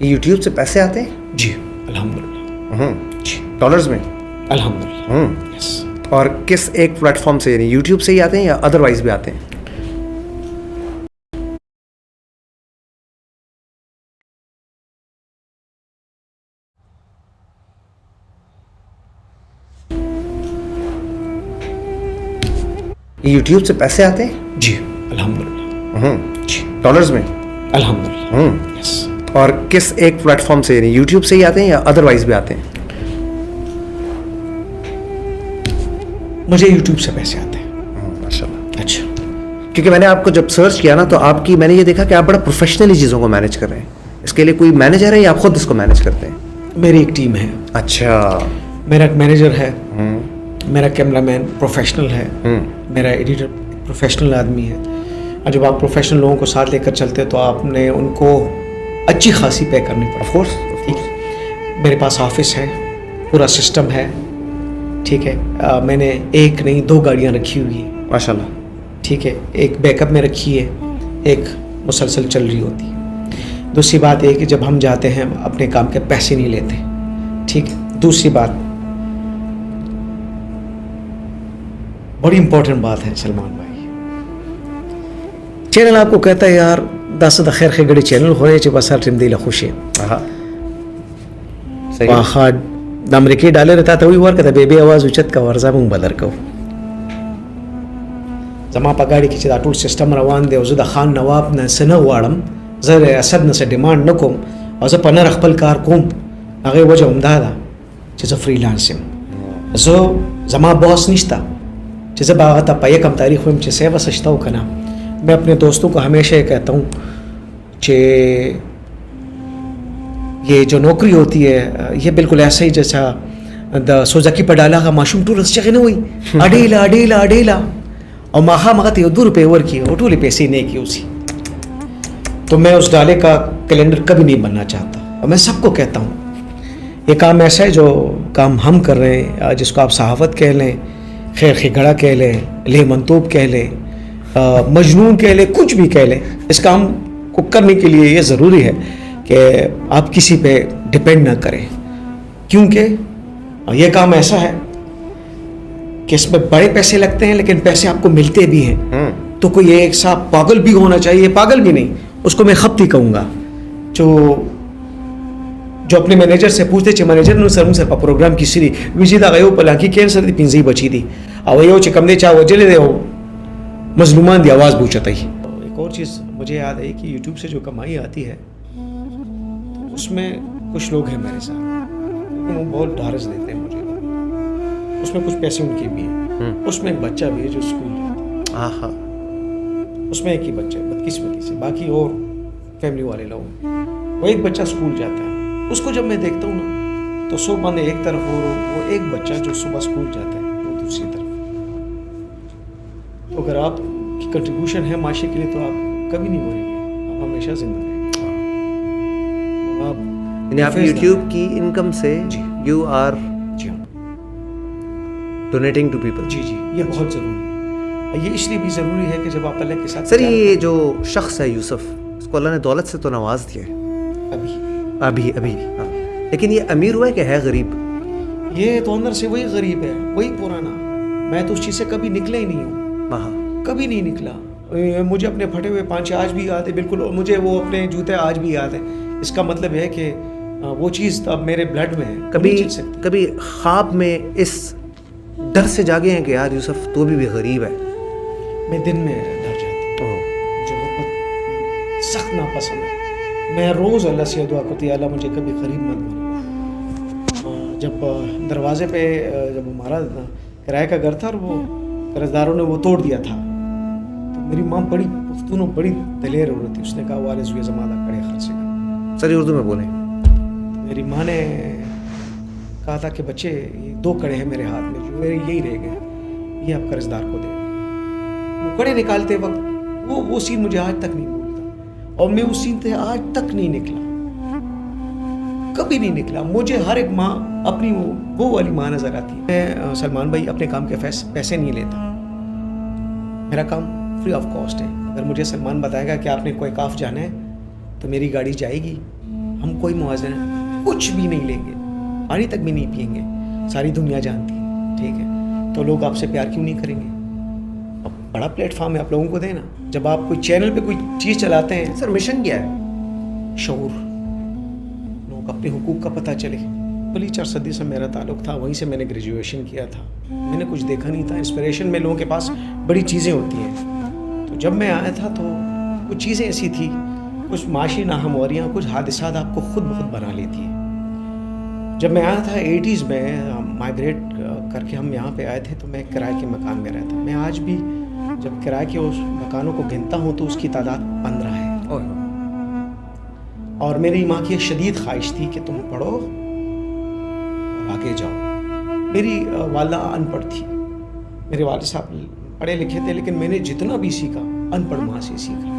YouTube से पैसे आते हैं? जी अल्हम्दुलिल्लाह। जी डॉलर्स में? अल्हम्दुलिल्लाह। यस। और किस एक प्लेटफॉर्म से, यानी यूट्यूब से ही आते हैं या अदरवाइज भी आते हैं? यूट्यूब से पैसे आते हैं? जी अल्हम्दुलिल्लाह। जी डॉलर्स में? अल्हम्दुलिल्लाह। यस। और किस एक प्लेटफॉर्म से, यानी यूट्यूब से ही आते हैं या अदरवाइज भी आते हैं? मुझे यूट्यूब से पैसे आते हैं। माशाल्लाह। अच्छा। क्योंकि मैंने आपको जब सर्च किया ना, तो आपकी, मैंने ये देखा कि आप बड़ा प्रोफेशनली चीज़ों को मैनेज कर रहे हैं। इसके लिए कोई मैनेजर है या आप खुद इसको मैनेज करते हैं? मेरी एक टीम है। अच्छा। मेरा एक मैनेजर है, मेरा कैमरामैन प्रोफेशनल है, मेरा एडिटर प्रोफेशनल आदमी है। और जब आप प्रोफेशनल लोगों को साथ लेकर चलते हैं तो आपने उनको अच्छी खासी पे करनी पड़ती है। Of course. ठीक है। मेरे पास ऑफिस है, पूरा सिस्टम है, ठीक है। मैंने एक नहीं 2 गाड़ियाँ रखी हुई हैं। माशाल्लाह। ठीक है। एक बैकअप में रखी है, एक मुसलसल चल रही होती है। दूसरी बात ये कि जब हम जाते हैं अपने काम के पैसे नहीं लेते, ठीक है। दूसरी बात, बड़ी इंपॉर्टेंट बात है सलमान भाई, चैनल आपको कहता है यार 10 खैर के गड़े चैनल हो रहे बस हर टिम दिल खुश है। सही नमरिके डाले रहता था वही वर कहता बेबी आवाज़ उचत का वर्जा मुंग बदर को जमा पगाड़ी की चिदा टूल सिस्टम रवान दे उजुदा खान नवाब न सना वाड़म ज़र असद न से डिमांड न कोम और ज़ पनर अखबल कार कोम अगे वजह उमदादा चीज़ फ्रीलांसिंग जो जमा बॉस निश्ता चीज़ बागता पाए कम तारीख में चीज़ सेवा सचता हूँ कना। मैं अपने दोस्तों को हमेशा ये कहता हूँ कि ये जो नौकरी होती है ये बिल्कुल ऐसा ही जैसा द सोजकी पडाला का माशूम टूरिस्ट जगह ना हुई अडेला अडेला अडेला और महा मगत 2 रुपये ओवर की टूले पैसे नहीं की उसी। तो मैं उस डाले का कैलेंडर कभी नहीं बनना चाहता और मैं सबको कहता हूँ ये काम ऐसा है जो काम हम कर रहे हैं, जिसको आप सहावत कह लें, खैर खिगड़ा कह लें, ले मंतूब कह लें, मजनून कह लें, कुछ भी कह लें, इस काम को करने के लिए ये ज़रूरी है कि आप किसी पे डिपेंड ना करें। क्योंकि ये काम ऐसा है कि इसमें बड़े पैसे लगते हैं लेकिन पैसे आपको मिलते भी हैं। तो कोई एक साहब पागल भी होना चाहिए, पागल भी नहीं, उसको मैं खपती कहूँगा, जो अपने मैनेजर से पूछते चे मैनेजर ने सर पर प्रोग्राम की सीरी विजिदा गयो पलाकी कैंसर दी पिंजी बची दी और यो चे कम दे चा वो जले दे मजलूमान दी आवाज़ पूछता ही। एक और चीज़ मुझे याद है कि यूट्यूब से जो कमाई आती है तो उसमें कुछ लोग हैं मेरे साथ, वो बहुत ढारस देते हैं मुझे, उसमें कुछ पैसे उनके भी हैं। उसमें एक बच्चा भी है जो स्कूल जाता है, उसमें एक ही बच्चा है बदकिस्मती से, बाकी और फैमिली वाले लोग, वो एक बच्चा स्कूल जाता है। उसको जब मैं देखता हूँ ना तो 100 बंदे एक तरफ और वो एक बच्चा जो सुबह स्कूल जाता है वो दूसरी तरफ। तो अगर आपकी कंट्रीब्यूशन है माशरे के लिए तो आप कभी नहीं मरेंगे, आप हमेशा जिंदा रहेंगे। आप यूट्यूब की इनकम से you are donating to people. जी जी, ये बहुत ज़रूरी है। ये इसलिए भी ज़रूरी है कि जब आप अल्लाह के साथ सर, ये जो शख्स है यूसुफ, इसको अल्लाह ने दौलत से तो नवाज दिया है अभी हाँ, लेकिन ये अमीर हुआ है कि है गरीब? ये तो अंदर से वही गरीब है, वही पुराना। मैं तो उस चीज़ से कभी निकला ही नहीं हूँ, कभी नहीं निकला। मुझे अपने फटे हुए पांचे आज भी याद है बिल्कुल, और मुझे वो अपने जूते आज भी याद है। इसका मतलब है कि वो चीज़ अब मेरे ब्लड में है। कभी ख्वाब में इस डर से जागे हैं कि यार यूसुफ तो भी गरीब है? मैं दिन में डर जाता हूँ, जो बहुत सख्त नापसंद है। मैं रोज़ अल्लाह से दुआ करती है, अल्लाह मुझे कभी गरीब मत बना। जब दरवाजे पे जब हमारा किराए का घर था और वो कर्जदारों ने वो तोड़ दिया था, तो मेरी माँ बड़ी पुख्तून बड़ी दलेर औरत थी, उसने कहा वाले जुए ज़मादा कड़े खर्चे का। सर उर्दू में बोले। मेरी माँ ने कहा था कि बच्चे ये 2 कड़े हैं मेरे हाथ में, जो मेरे यही रह गए, ये आप कर्जदार को दे। वो कड़े निकालते वक्त वो सीन मुझे आज तक नहीं भूलता, और मैं उस सीन से आज तक नहीं निकला, कभी नहीं निकला। मुझे हर एक माँ अपनी वो वाली माँ नजर आती है। मैं सलमान भाई अपने काम के पैसे नहीं लेता, मेरा काम फ्री ऑफ कॉस्ट है। अगर मुझे सलमान बताएगा कि आपने कोई काफ जाना है तो मेरी गाड़ी जाएगी, ہم کوئی موازنہ کچھ بھی نہیں لیں گے, پانی تک بھی نہیں پئیں گے, ساری دنیا جانتی ہے, ٹھیک ہے, تو لوگ آپ سے پیار کیوں نہیں کریں گے؟ اب بڑا پلیٹ فارم ہے, آپ لوگوں کو دیں نا. جب آپ کوئی چینل پہ کوئی چیز چلاتے ہیں, سر مشن کیا ہے؟ شعور, لوگوں کو اپنے حقوق کا پتہ چلے. بلی 4 صدی سے میرا تعلق تھا, وہیں سے میں نے گریجویشن کیا تھا. میں نے کچھ دیکھا نہیں تھا. انسپریشن میں لوگوں کے پاس بڑی چیزیں ہوتی ہیں, تو جب میں آیا تھا تو کچھ چیزیں ایسی تھی, کچھ معاشی ناہمواریاں, کچھ حادثات آپ کو خود بخود بنا لیتی ہیں. جب میں آیا تھا 80s میں, مائگریٹ کر کے ہم یہاں پہ آئے تھے, تو میں کرائے کے مکان میں رہتا. میں آج بھی جب کرائے کے اس مکانوں کو گنتا ہوں تو اس کی تعداد 15 ہے. اور میری ماں کی ایک شدید خواہش تھی کہ تم پڑھو اور آگے جاؤ. میری والدہ ان پڑھ تھی, میرے والد صاحب پڑھے لکھے تھے, لیکن میں نے جتنا بھی سیکھا ان پڑھ ماں سے سیکھا.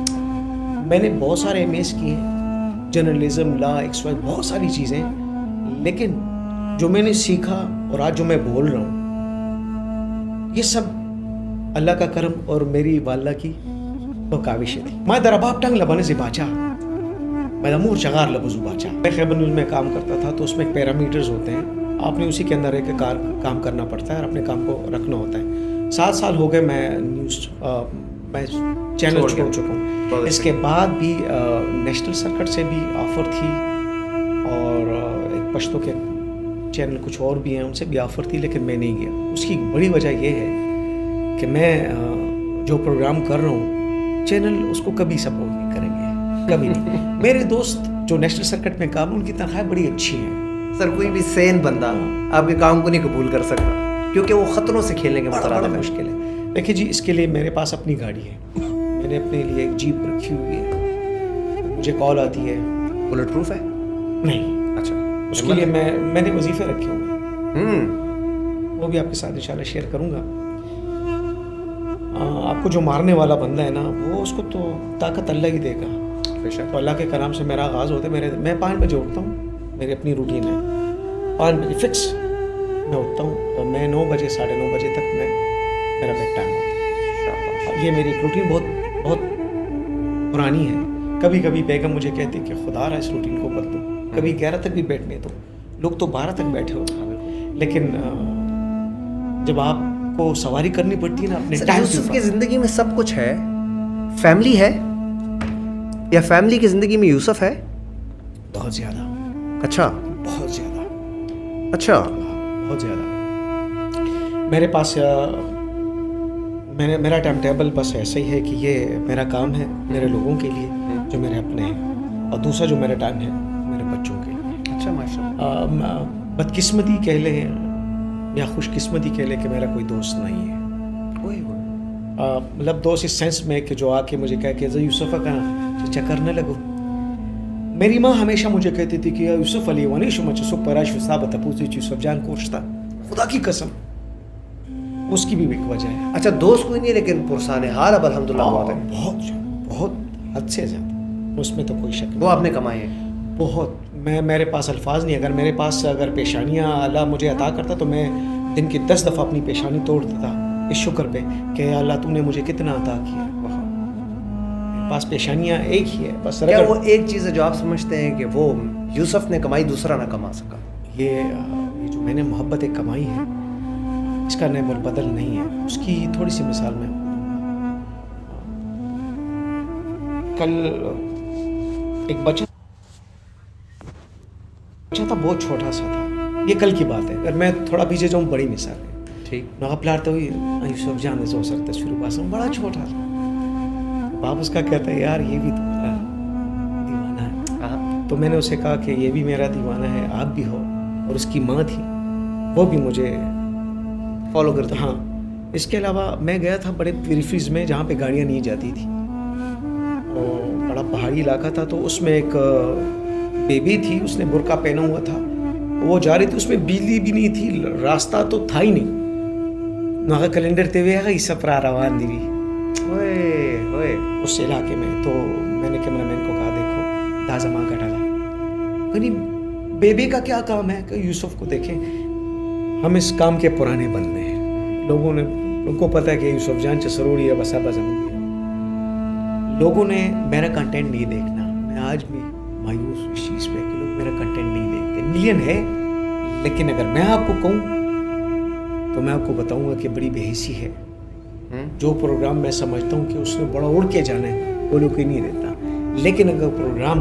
میں نے بہت سارے MAs کیے ہیں, جرنلزم, لا, XY, بہت ساری چیزیں, لیکن جو میں نے سیکھا اور آج جو میں بول رہا ہوں, یہ سب اللہ کا کرم اور میری والدہ کی کاوشیں تھی. میں در اباب ٹنگ لبانے سے باچا, میں امور چغار لبزو باچا. میں خیبر نیوز میں کام کرتا تھا, تو اس میں پیرامیٹرز ہوتے ہیں, آپ نے اسی کے اندر ایک کام کرنا پڑتا ہے اور اپنے کام کو رکھنا ہوتا ہے. 7 سال ہو گئے میں نیوز میں چینل چھوڑ چکا ہوں. اس کے بعد بھی نیشنل سرکٹ سے بھی آفر تھی, اور ایک پشتو کے چینل کچھ اور بھی ہیں, ان سے بھی آفر تھی, لیکن میں نہیں گیا. اس کی بڑی وجہ یہ ہے کہ میں جو پروگرام کر رہا ہوں, چینل اس کو کبھی سپورٹ نہیں کریں گے, کبھی نہیں. میرے دوست جو نیشنل سرکٹ میں کام, ان کی تنخواہیں بڑی اچھی ہیں. سر کوئی بھی سین بندہ آپ کے کام کو نہیں قبول کر سکتا, کیونکہ وہ خطروں سے کھیلنے کے بڑا مشکل ہے. دیکھیے جی, اس کے لیے میرے پاس اپنی گاڑی ہے, میں نے اپنے لیے ایک جیپ رکھی ہوئی ہے. مجھے کال آتی ہے. بلٹ پروف ہے؟ نہیں. اچھا. اس کے لیے میں نے وظیفے رکھے ہوئے ہیں, وہ بھی آپ کے ساتھ انشاءاللہ شیئر کروں گا. آپ کو جو مارنے والا بندہ ہے نا, وہ اس کو تو طاقت اللہ ہی دے گا. تو اللہ کے کرام سے میرا آغاز ہوتا ہے. میں 5 بجے اٹھتا ہوں, میری اپنی روٹین ہے. 5 بجے فکس میں اٹھتا ہوں, اور میں 9 بجے 9:30 بجے تک میرا بیڈ ٹائم ہوتا ہے. یہ میری روٹین بہت پرانی ہے. کبھی کبھی بیگم مجھے کہتی کہ خدا رہا اس روٹین کو بدل دو. کبھی 11 تک بھی بیٹھنے دو. لوگ تو 12 تک بیٹھے ہوتے ہیں, لیکن جب آپ کو سواری کرنی پڑتی ہے نا اپنے ٹائم. یوسف کی زندگی میں سب کچھ ہے, فیملی ہے, یا فیملی کی زندگی میں یوسف ہے؟ بہت زیادہ. اچھا. بہت زیادہ. اچھا. بہت زیادہ. میرے پاس میرا ٹائم ٹیبل بس ایسا ہی ہے کہ یہ میرا کام ہے میرے لوگوں کے لیے جو میرے اپنے ہیں, اور دوسرا جو میرا ٹائم ہے میرے بچوں کے لیے. اچھا ماشاءاللہ. بدقسمتی کہہ لیں یا خوش قسمتی کہہ لیں کہ میرا کوئی دوست نہیں ہے. مطلب دوست اس سینس میں کہ جو آ کے مجھے کہہ کہ یوسف کا چکر نہ لگو. میری ماں ہمیشہ مجھے کہتی تھی کہ یوسف علی ونی شما چسو پراش وسابت پوچھی یوسف جان کوشتا. خدا کی قسم اس کی بھی ایک وجہ ہے. اچھا دوست کوئی نہیں, لیکن پرسان حال اب الحمدللہ بہت حد سے زیادہ, اس میں تو کوئی شک نہیں. وہ آپ نے کمائے ہیں بہت. میرے پاس الفاظ نہیں. اگر میرے پاس پیشانیاں اللہ مجھے عطا کرتا تو میں دن کی 10 دفعہ اپنی پیشانی توڑ دیتا اس شکر پہ کہ اللہ تو نے مجھے کتنا عطا کیا. میرے پاس پیشانیاں ایک ہی ہے بس. کیا وہ ایک چیز ہے جو آپ سمجھتے ہیں کہ وہ یوسف نے کمائی دوسرا نہ کما سکا؟ یہ جو میں نے محبت ایک کمائی ہے, اس کا نئے بدل نہیں ہے. اس کی تھوڑی سی مثال میں کل ایک بچہ تھا, بہت چھوٹا سا تھا. یہ کل کی بات ہے. اگر میں تھوڑا پیچھے جاؤں, بڑی مثال ہے. ٹھیک. نہ پلاتے ہوئی یوسف جان سے ہو سکتا شروع پاس بڑا چھوٹا تھا. باپ اس کا کہتا ہے یار یہ بھی تمہارا دیوانہ ہے. تو میں نے اسے کہا کہ یہ بھی میرا دیوانہ ہے, آپ بھی ہو. اور اس کی ماں تھی, وہ بھی مجھے فالو کرتا. ہاں. اس کے علاوہ میں گیا تھا بڑے پیریفریز میں جہاں پہ گاڑیاں نہیں جاتی تھی. بڑا پہاڑی علاقہ تھا, تو اس میں ایک بیبی تھی, اس نے برقع پہنا ہوا تھا. وہ جا رہی تھی, اس میں بجلی بھی نہیں تھی, راستہ تو تھا ہی نہیں. نہ کیلنڈر تے ہوئے یہ سفر روان دی اس علاقے میں. تو میں نے کیمرہ مین کو کہا دیکھو تازہ ماں کا ڈالا, یعنی بیبی کا کیا کام ہے کہ یوسف کو دیکھیں. ہم اس کام کے پرانے بندے ہیں. لوگوں کو پتہ ہے کہ یوسف جان چسروڑی ہے بسا بزم. لوگوں نے میرا کنٹینٹ نہیں دیکھنا. میں آج بھی مایوس اس چیز پہ کہ कंटेंट नहीं देखते। मिलियन है, लेकिन अगर मैं आपको कहूँ तो मैं आपको बताऊंगा कि बड़ी बेहिसी है। जो प्रोग्राम मैं समझता हूँ कि उसने बड़ा उड़ के जाना है, वो लोग ही नहीं देता। लेकिन अगर प्रोग्राम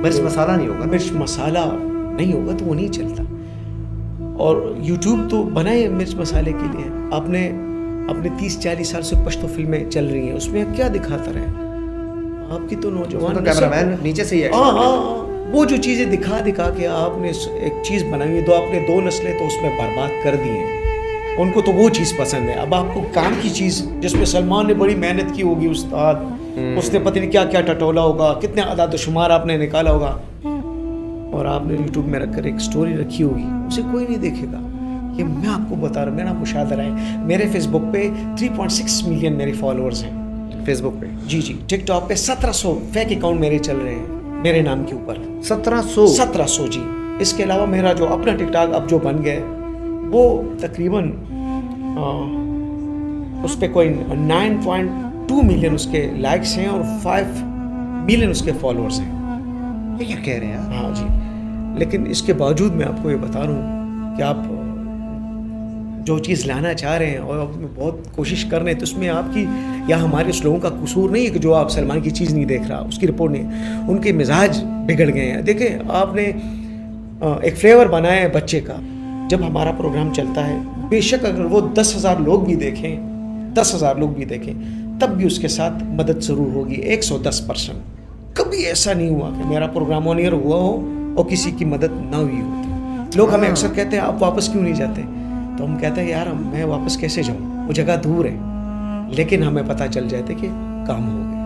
मिर्च मसाला नहीं होगा, मिर्च मसाला नहीं होगा तो वो नहीं चलता। और यूट्यूब तो बना है मिर्च मसाले के लिए। आपने अपने 30-40 साल से पश्तो फिल्में चल रही हैं, उसमें क्या दिखाता रहे? आपकी तो नौजवान तो कैमरामैन नीचे से ही वो जो चीज़ें दिखा के आपने एक चीज़ बनाई है, तो आपने 2 नस्लें तो उसमें बर्बाद कर दी हैं। उनको तो वो चीज़ पसंद है। अब आपको काम की चीज़ जिसमें सलमान ने बड़ी मेहनत की होगी, उस्ताद उसने पता नहीं क्या क्या टटोला होगा, कितने अदाद शुमार आपने निकाला होगा, और आपने यूट्यूब में रखकर एक स्टोरी रखी होगी, उसे कोई नहीं देखेगा। ये मैं आपको बता रहा हूँ, मेरा मुशाहदा है। मेरे फेसबुक पे 3.6 मिलियन मेरे फॉलोअर्स हैं फेसबुक पे। जी। टिकटॉक पे 1700 फेक अकाउंट मेरे चल रहे हैं मेरे नाम के ऊपर। 1700 जी। इसके अलावा मेरा जो अपना टिकटॉक अब जो बन गया वो तकरीबन उस पर कोई 9.2 मिलियन उसके लाइक्स हैं और 5 मिलियन उसके फॉलोअर्स हैं। ये क्या कह रहे हैं? हाँ जी। लेकिन इसके बावजूद मैं आपको ये बता रहा हूँ कि आप जो चीज़ लाना चाह रहे हैं और आप बहुत कोशिश कर रहे हैं, तो उसमें आपकी या हमारे उस लोगों का कसूर नहीं है कि जो आप सलमान की चीज़ नहीं देख रहा, उसकी रिपोर्ट नहीं। उनके मिजाज बिगड़ गए हैं। देखें, आपने एक फ्लेवर बनाया है बच्चे का। जब हमारा प्रोग्राम चलता है, बेशक अगर वो 10,000 लोग भी देखें, 10,000 लोग भी देखें, तब भी उसके साथ मदद ज़रूर होगी 110%। कभी ऐसा नहीं हुआ कि मेरा प्रोग्राम ऑन एयर हुआ हो और किसी की मदद ना हुई हो। लोग हमें अक्सर कहते हैं आप वापस क्यों नहीं जाते, तो हम कहते हैं यार मैं वापस कैसे जाऊँ, वो जगह दूर है। लेकिन हमें पता चल जाता है कि काम हो गया।